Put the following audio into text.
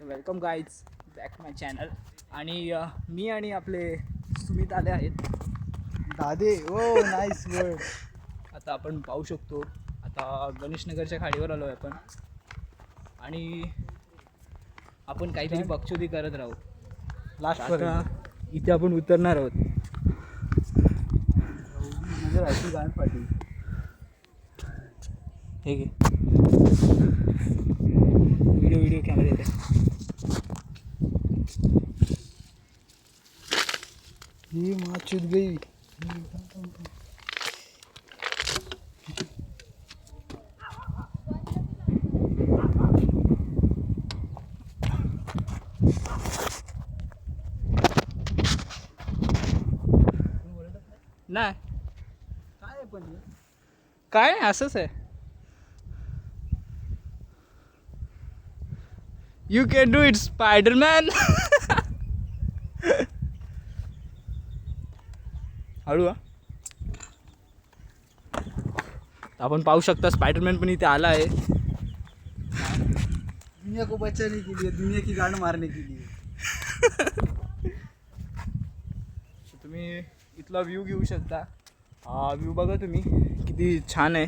Welcome guys back माय channel. आणि मी आणि आपले सुमित आले आहेत. दादे ओ नाईस वर्ड. आता आपण पाहू शकतो, आता गणेशनगरच्या खाडीवर आलो आहे आपण आणि आपण काहीतरी बकचोदी करत राहू. लास्ट आता इथे आपण उतरणार आहोत. गाण पाटील हे घे व्हिडिओ कॅमेरा येते. ही माचूत गई. नाही काय पण काय नाही, असंच आहे. You can do it Spiderman. हळू हा. आपण पाहू शकता स्पायडरमॅन पण इथे आला आहे. दुनिया को बचाने के लिए, दुनिया की गांड मारने के लिए. तुम्ही इथला व्ह्यू घेऊ शकता. व्ह्यू बघा तुम्ही किती छान आहे.